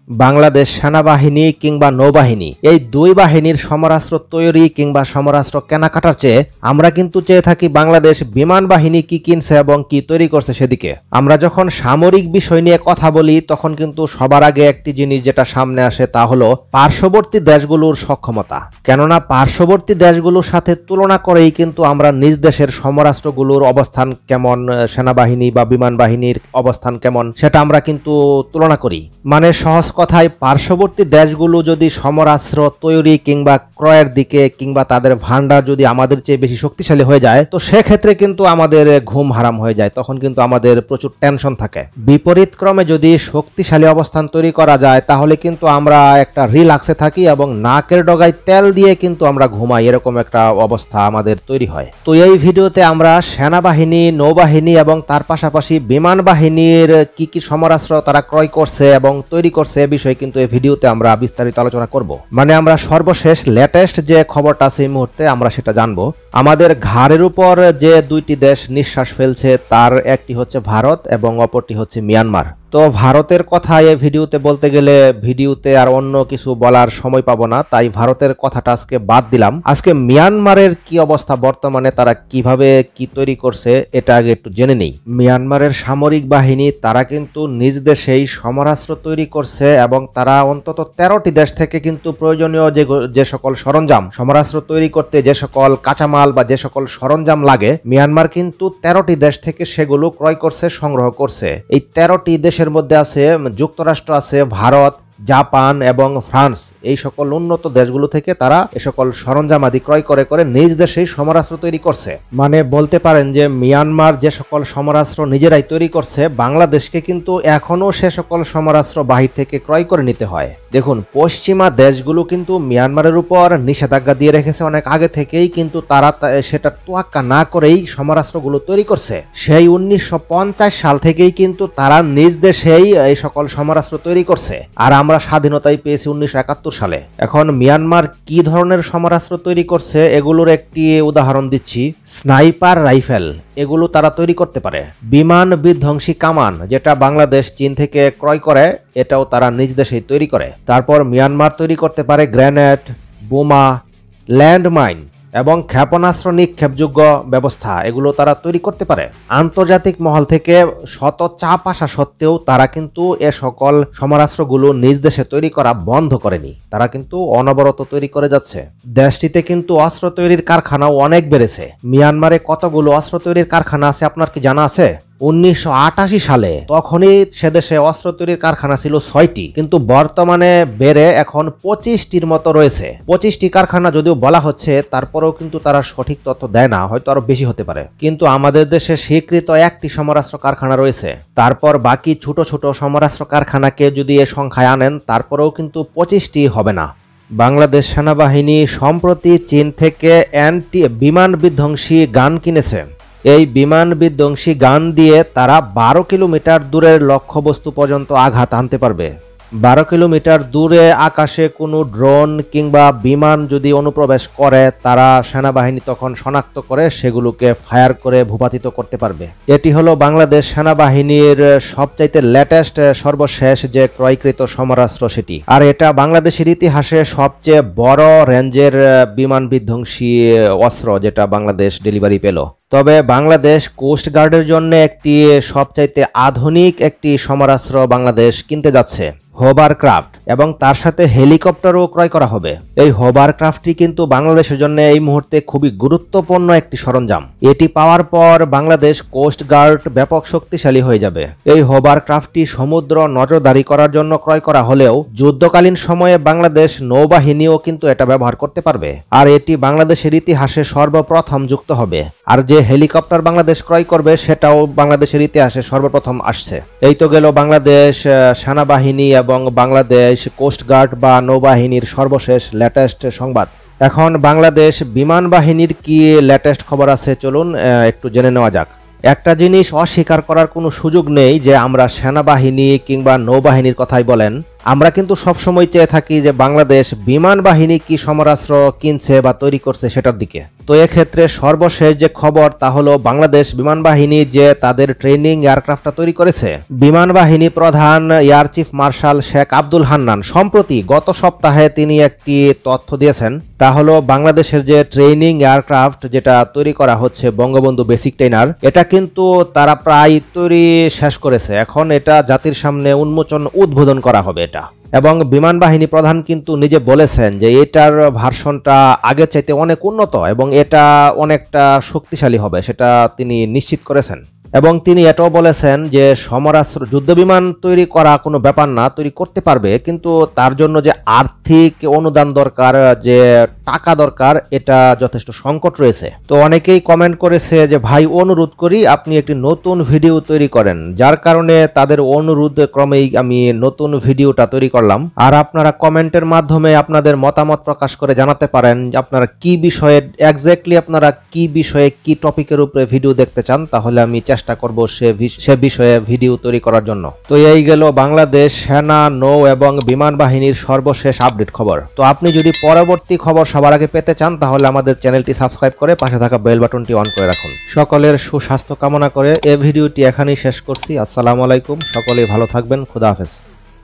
বাংলাদেশ সেনাবাহিনী কিংবা নৌবাহিনী এই দুই বাহিনীর সমরাস্ত্র তৈরি কিংবা সমরাস্ত্র কেনাকাটার চেয়ে আমরা কিন্তু চেয়ে থাকি বাংলাদেশ বিমান বাহিনী কি কিনছে এবং কি তৈরি করছে সেদিকে। আমরা যখন সামরিক বিষয় নিয়ে কথা বলি তখন কিন্তু সবার আগে একটি জিনিস যেটা সামনে আসে তা হলো পার্শ্ববর্তী দেশগুলোর সক্ষমতা। কেননা পার্শ্ববর্তী দেশগুলোর সাথে তুলনা করেই কিন্তু আমরা নিজ দেশের সমরাস্ত্রগুলোর অবস্থান কেমন, সেনাবাহিনী বা বিমান বাহিনীর অবস্থান কেমন সেটা আমরা কিন্তু তুলনা করি। মানে সহজ কথায় পার্শ্ববর্তী দেশগুলো যদি সমরাস্ত্র তৈরি কিংবা ক্রয়ের দিকে কিংবা তাদের ভান্ডার যদি আমাদের চেয়ে বেশি শক্তিশালী হয়ে যায় তো সেক্ষেত্রে কিন্তু আমাদের ঘুম হারাম হয়ে যায়, তখন কিন্তু আমাদের প্রচুর টেনশন থাকে। বিপরীত ক্রমে যদি শক্তিশালী অবস্থান তৈরি করা যায় তাহলে কিন্তু আমরা একটা রিল্যাক্সে থাকি এবং নাকের ডগায় তেল দিয়ে কিন্তু আমরা ঘুমাই, এরকম একটা অবস্থা আমাদের তৈরি হয়। তো এই ভিডিওতে আমরা সেনাবাহিনী, নৌবাহিনী এবং তার পাশাপাশি বিমান বাহিনীর কি কি সমরাস্ত্র তারা ক্রয় করছে এবং তৈরি করছে বিষয়ে কিন্তু এই ভিডিওতে আমরা বিস্তারিত আলোচনা করব। মানে আমরা সর্বশেষ লেটেস্ট যে খবরটা আছে এই মুহূর্তে আমরা সেটা জানবো। আমাদের ঘাড়ের উপর যে দুইটি দেশ নিঃশ্বাস ফেলছে তার একটি হচ্ছে ভারত এবং অপরটি হচ্ছে মিয়ানমার। তো ভারতের কথা এই ভিডিওতে বলতে গেলে ভিডিওতে আর অন্য কিছু বলার সময় পাবো না, তাই ভারতের কথাটা আজকে বাদ দিলাম। আজকে মিয়ানমারের কি অবস্থা, বর্তমানে তারা কিভাবে কি তৈরি করছে এটা আগে একটু জেনে নেই। মিয়ানমারের সামরিক বাহিনী তারা কিন্তু নিজ দেশেই সমরাস্ত্র তৈরি করছে এবং তারা অন্তত 13টি দেশ থেকে কিন্তু প্রয়োজনীয় যে সকল সরঞ্জাম, সমরাস্ত্র তৈরি করতে যে সকল কাঁচামাল বা যে সকল সরঞ্জাম লাগে মিয়ানমার কিন্তু 13টি দেশ থেকে সেগুলো ক্রয় করছে, সংগ্রহ করছে। এই 13টি দেশের মধ্যে আছে যুক্তরাষ্ট্র, আছে ভারত, জাপান এবং ফ্রান্স। এই সকল উন্নত দেশগুলো থেকে তারা এ সকল সরঞ্জাম আদি ক্রয় করে করে নিজ দেশেই সমরাস্ত্র তৈরি করছে। মানে বলতে পারেন যে মিয়ানমার যে সকল সমরাস্ত্র নিজেরাই তৈরি করছে, বাংলাদেশকে কিন্তু এখনো সে সকল সমরাস্ত্র বাহির থেকে ক্রয় করে নিতে হয়। দেখুন, পশ্চিমা দেশগুলো কিন্তু মিয়ানমারের উপর নিষেধাজ্ঞা দিয়ে রেখেছে অনেক আগে থেকেই, কিন্তু তারা সেটা তোয়াক্কা না করেই সমরাস্ত্রগুলো তৈরি করছে। সেই 1950 সাল থেকেই কিন্তু তারা নিজ দেশেই এই সকল সমরাস্ত্র তৈরি করছে, আর আমরা স্বাধীনতাই পেয়েছি 1971 সালে। এখন মিয়ানমার কি ধরনের সমরাস্ত্র তৈরি করছে এগুলোর একটি উদাহরণ দিচ্ছি। স্নাইপার রাইফেল এগুলো তারা তৈরি করতে পারে। বিমান বিধ্বংসী কামান যেটা বাংলাদেশ চীন থেকে ক্রয় করে এটাও তারা নিজ দেশেই তৈরি করে। তারপর মিয়ানমার তৈরি করতে পারে গ্রেনেড, বোমা, ল্যান্ডমাইন এবং ক্ষেপণাস্ত্র নিক্ষেপযোগ্য ব্যবস্থা, এগুলো তারা তৈরি করতে পারে। আন্তর্জাতিক মহল থেকে শত চাপ আসা সত্ত্বেও তারা কিন্তু এ সকল সমরাস্ত্রগুলো নিজ দেশে তৈরি করা বন্ধ করেনি, তারা কিন্তু অনবরত তৈরি করে যাচ্ছে। দেশটিতে কিন্তু অস্ত্র তৈরির কারখানাও অনেক বেড়েছে। মিয়ানমারে কতগুলো অস্ত্র তৈরির কারখানা আছে আপনার কি জানা আছে? 1988 সালে তখনই সেদেশে অস্ত্র তৈরির কারখানা ছিল 6টি, কিন্তু বর্তমানে বেড়ে এখন 25টির মতো রয়েছে। 25টি কারখানা যদিও বলা হচ্ছে, তারপরেও কিন্তু তারা সঠিক তথ্য দেয় না, হয়তো আরো বেশি হতে পারে। কিন্তু আমাদের দেশে স্বীকৃত একটি সমরাস্ত্র কারখানা রয়েছে। তারপর বাকি ছোট ছোট সমরাস্ত্র কারখানাকে যদি এ সংখ্যায় আনেন তারপরেও কিন্তু 25টি হবে না। বাংলাদেশ সেনাবাহিনী সম্প্রতি চীন থেকে বিমান বিধ্বংসী গান কিনেছে। এই বিমান বিধ্বংসী গান দিয়ে তারা 12 কিলোমিটার দূরের লক্ষ্যবস্তু পর্যন্ত আঘাত আনতে পারবে। 12 কিলোমিটার দূরে আকাশে কোনো ড্রোন কিংবা বিমান যদি অনুপ্রবেশ করে তারা সেনাবাহিনী তখন শনাক্ত করে সেগুলোকে ফায়ার করে ভূপাতিত করতে পারবে। এটি হলো বাংলাদেশ সেনাবাহিনীর সবচাইতে লেটেস্ট সর্বশেষ যে ক্রয়কৃত সমরাস্ত্র সেটি, আর এটা বাংলাদেশের ইতিহাসে সবচেয়ে বড় রেঞ্জের বিমান বিধ্বংসী অস্ত্র যেটা বাংলাদেশ ডেলিভারি পেল। তবে বাংলাদেশ কোস্ট গার্ডের জন্য একটি সবচাইতে আধুনিক একটি সমরাস্ত্র বাংলাদেশ কিনতে যাচ্ছে, হোভারক্রাফট, এবং তার সাথে হেলিকপ্টারও ক্রয় করা হবে। এই হোভারক্রাফটটি কিন্তু বাংলাদেশের জন্য এই মুহূর্তে খুবই গুরুত্বপূর্ণ একটি সরঞ্জাম। এটি পাওয়ার পর বাংলাদেশ কোস্ট গার্ড ব্যাপক শক্তিশালী হয়ে যাবে। এই হোভারক্রাফটটি সমুদ্র নজরদারি করার জন্য ক্রয় করা হলেও যুদ্ধকালীন সময়ে বাংলাদেশ নৌবাহিনীও কিন্তু এটা ব্যবহার করতে পারবে, আর এটি বাংলাদেশের ইতিহাসে সর্বপ্রথম যুক্ত হবে। আর যে হেলিকপ্টার বাংলাদেশ ক্রয় করবে সেটাও বাংলাদেশের ইতিহাসে সর্বপ্রথম আসছে। এই তো গেল বাংলাদেশ সেনাবাহিনী এবং বাংলাদেশ কোস্ট গার্ড বা নৌবাহিনীর সর্বশেষ লেটেস্ট সংবাদ। এখন বাংলাদেশ বিমান বাহিনীর কি লেটেস্ট খবর আছে চলুন একটু জেনে নেওয়া যাক। একটা জিনিস অস্বীকার করার কোনো সুযোগ নেই যে আমরা সেনাবাহিনী কিংবা নৌবাহিনীর কথাই বলেন, আমরা কিন্তু সবসময় চেয়ে থাকি যে বাংলাদেশ বিমান বাহিনী কি সমরাস্ত্র কিনছে বা তৈরি করছে সেটার দিকে। তো এক্ষেত্রে সর্বশেষ যে খবর তা হলো বাংলাদেশ বিমান বাহিনী যে তাদের ট্রেনিং এয়ারক্রাফটটা তৈরি করেছে। বিমান বাহিনী প্রধান air chief marshal Sheikh Abdul Hannan সম্প্রতি গত সপ্তাহে তিনি একটি তথ্য দিয়েছেন, তা হলো বাংলাদেশের যে ট্রেনিং এয়ারক্রাফট যেটা তৈরি করা হচ্ছে বঙ্গবন্ধু বেসিক ট্রেনার, এটা কিন্তু তারা প্রায় তৈরি শেষ করেছে। এখন এটা জাতির সামনে উদ্বোধন করা হবে এটা। এবং বিমান বাহিনী প্রধান কিন্তু নিজে বলেছেন যে এটার ভার্সনটা আগের চাইতে অনেক উন্নত এবং এটা অনেকটা শক্তিশালী হবে, সেটা তিনি নিশ্চিত করেছেন। এবং তিনি এটাও বলেছেন যে সমরাস্ত্র যুদ্ধ বিমান তৈরি করা কোনো ব্যাপার না, তৈরি করতে পারবে, কিন্তু তার জন্য যে আর্থিক অনুদান দরকার, যে টাকা দরকার, এটা যথেষ্ট সংকট রয়েছে। তো অনেকেই কমেন্ট করেছে যে ভাই অনুরোধ করি আপনি একটি নতুন ভিডিও তৈরি করেন, যার কারণে তাদের অনুরোধ ক্রমেই আমি নতুন ভিডিওটা তৈরি করলাম। আর আপনারা কমেন্টের মাধ্যমে আপনাদের মতামত প্রকাশ করে জানাতে পারেন যে আপনারা কি বিষয়ে এক্স্যাক্টলি আপনারা কি বিষয়ে কি টপিকের উপরে ভিডিও দেখতে চান, তাহলে আমি চেষ্টা করব সে বিষয়ে ভিডিও তৈরি করার জন্য। তো এই গেল বাংলাদেশ সেনা, নৌ এবং বিমান বাহিনীর সর্বশেষ আপডেট খবর। তো আপনি যদি পরবর্তী খবর সবার আগে পেতে চান তাহলে আমাদের চ্যানেলটি সাবস্ক্রাইব করে পাশে থাকা বেল বাটনটি অন করে রাখুন। সকলের সুস্বাস্থ্য কামনা করে এই ভিডিওটি এখানেই শেষ করছি। আসসালামু আলাইকুম, সকলেই ভালো থাকবেন, খুদা হাফেজ।